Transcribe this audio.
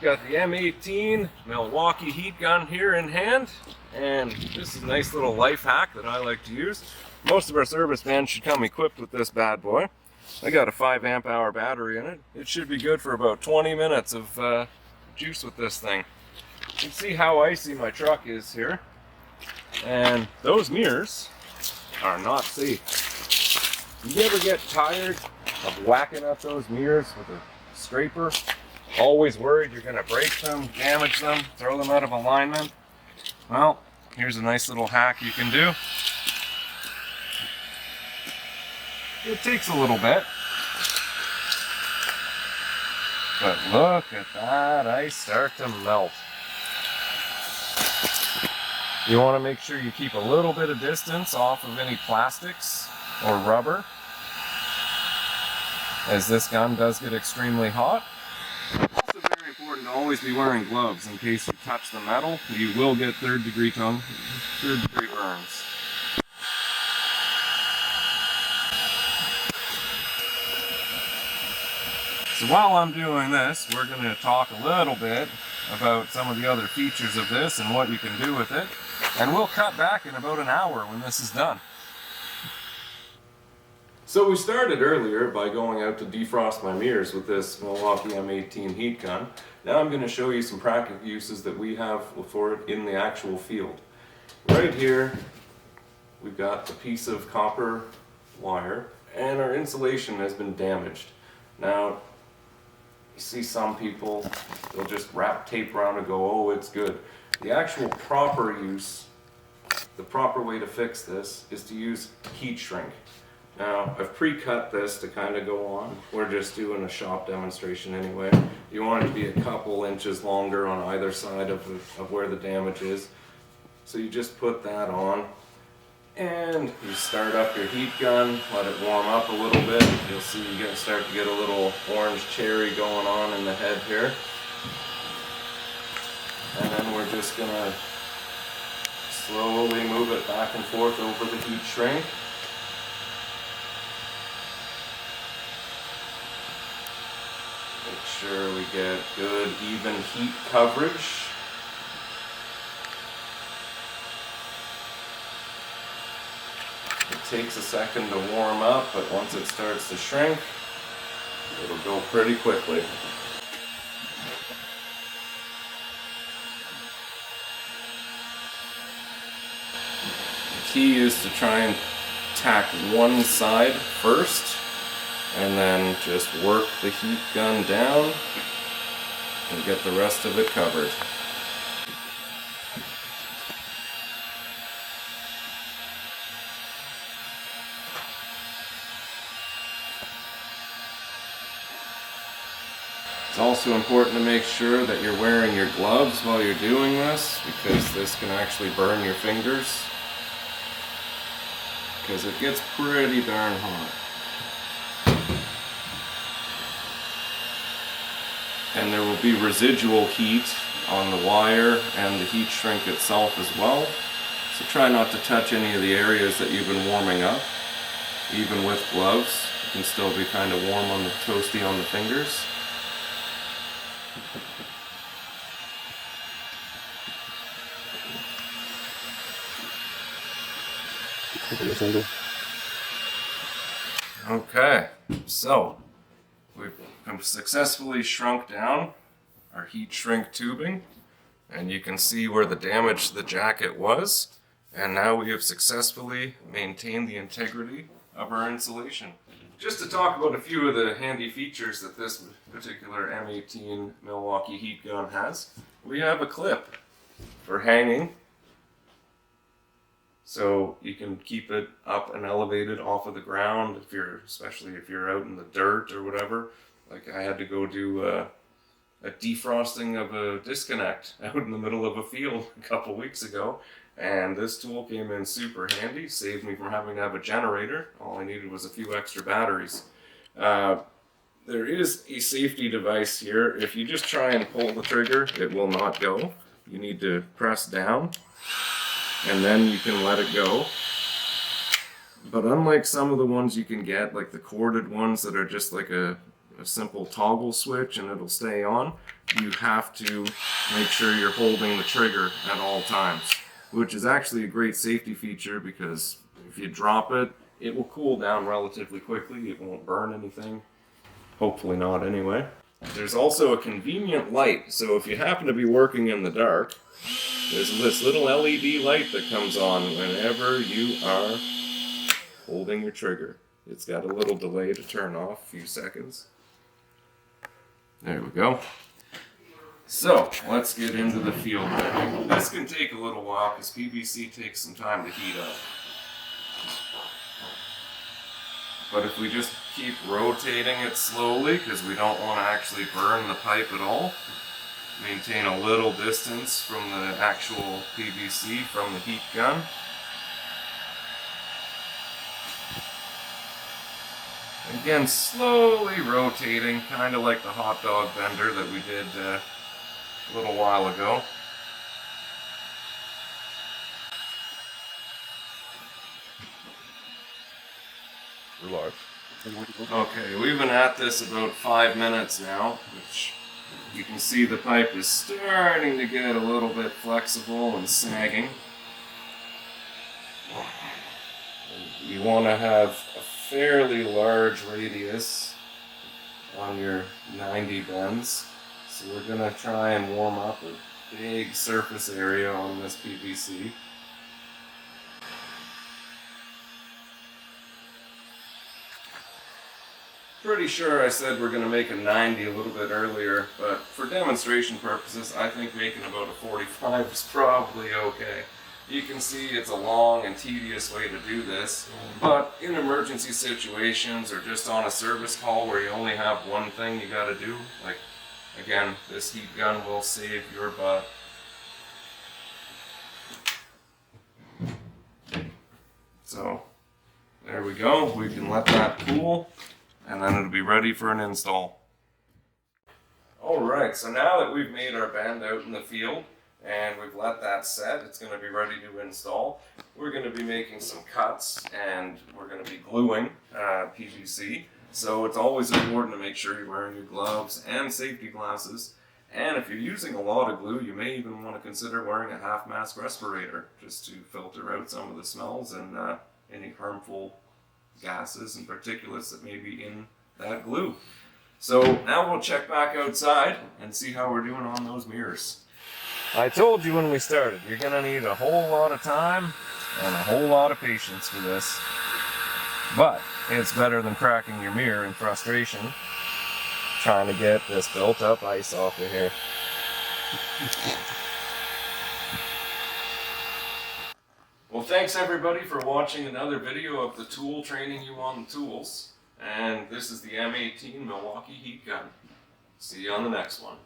got the M18 Milwaukee Heat Gun here in hand, and this is a nice little life hack that I like to use. Most of our service vans should come equipped with this bad boy. I got a 5 amp hour battery in it. It should be good for about 20 minutes of juice with this thing. You can see how icy my truck is here, and those mirrors are not safe. You ever get tired of whacking up those mirrors with a scraper? Always worried you're going to break them, damage them, throw them out of alignment? Well, here's a nice little hack you can do. It takes a little bit, but look at that ice start to melt. You want to make sure you keep a little bit of distance off of any plastics or rubber, as this gun does get extremely hot. Also very important to always be wearing gloves in case you touch the metal. You will get third degree burns. So while I'm doing this, we're going to talk a little bit about some of the other features of this and what you can do with it. And we'll cut back in about an hour when this is done. So we started earlier by going out to defrost my mirrors with this Milwaukee M18 Heat Gun. Now I'm going to show you some practical uses that we have for it in the actual field. Right here, we've got a piece of copper wire, and our insulation has been damaged. Now, you see some people, they'll just wrap tape around and go, oh, it's good. The actual proper use, the proper way to fix this is to use heat shrink. Now, I've pre-cut this to kind of go on. We're just doing a shop demonstration anyway. You want it to be a couple inches longer on either side of where the damage is. So you just put that on, and you start up your heat gun, let it warm up a little bit. You'll see you start to get a little orange cherry going on in the head here. And then we're just going to slowly move it back and forth over the heat shrink. Make sure we get good even heat coverage. It takes a second to warm up, but once it starts to shrink, it'll go pretty quickly. The key is to try and tack one side first, and then just work the heat gun down and get the rest of it covered. It's also important to make sure that you're wearing your gloves while you're doing this, because this can actually burn your fingers, because it gets pretty darn hot. And there will be residual heat on the wire and the heat shrink itself as well. So try not to touch any of the areas that you've been warming up. Even with gloves, it can still be kind of warm on the toasty on the fingers. Okay, so we've successfully shrunk down our heat shrink tubing, and you can see where the damage to the jacket was, and now we have successfully maintained the integrity of our insulation. Just to talk about a few of the handy features that this particular M18 Milwaukee Heat Gun has, we have a clip for hanging, so you can keep it up and elevated off of the ground, especially if you're out in the dirt or whatever. Like I had to go do a defrosting of a disconnect out in the middle of a field a couple weeks ago, and this tool came in super handy, saved me from having to have a generator. All I needed was a few extra batteries. There is a safety device here. If you just try and pull the trigger, it will not go. You need to press down, and then you can let it go. But unlike some of the ones you can get, like the corded ones that are just like a simple toggle switch and it'll stay on, you have to make sure you're holding the trigger at all times, which is actually a great safety feature because if you drop it, it will cool down relatively quickly. It won't burn anything. Hopefully not anyway. There's also a convenient light, so if you happen to be working in the dark, there's this little LED light that comes on whenever you are holding your trigger. It's got a little delay to turn off, a few seconds. There we go. So, let's get into the field bending. This can take a little while because PVC takes some time to heat up. But if we just keep rotating it slowly, because we don't want to actually burn the pipe at all, maintain a little distance from the actual PVC from the heat gun. Again, slowly rotating, kind of like the hot dog bender that we did a little while ago. Relax. Okay, we've been at this about 5 minutes now, which you can see the pipe is starting to get a little bit flexible and sagging. You want to have a fairly large radius on your 90 bends, so we're going to try and warm up a big surface area on this PVC. Pretty sure I said we're going to make a 90 a little bit earlier, but for demonstration purposes, I think making about a 45 is probably okay. You can see it's a long and tedious way to do this, but in emergency situations or just on a service call where you only have one thing you got to do, like, again, this heat gun will save your butt. So, there we go. We can let that cool, and then it'll be ready for an install. Alright, so now that we've made our bend out in the field, and we've let that set, it's going to be ready to install. We're going to be making some cuts, and we're going to be gluing PVC. So it's always important to make sure you're wearing your gloves and safety glasses. And if you're using a lot of glue, you may even want to consider wearing a half-mask respirator, just to filter out some of the smells and any harmful gases and particulates that may be in that glue. So now we'll check back outside and see how we're doing on those mirrors. I told you when we started, you're going to need a whole lot of time and a whole lot of patience for this. But it's better than cracking your mirror in frustration trying to get this built up ice off of here. Well, thanks everybody for watching another video of the tool training you on the tools. And this is the M18 Milwaukee Heat Gun. See you on the next one.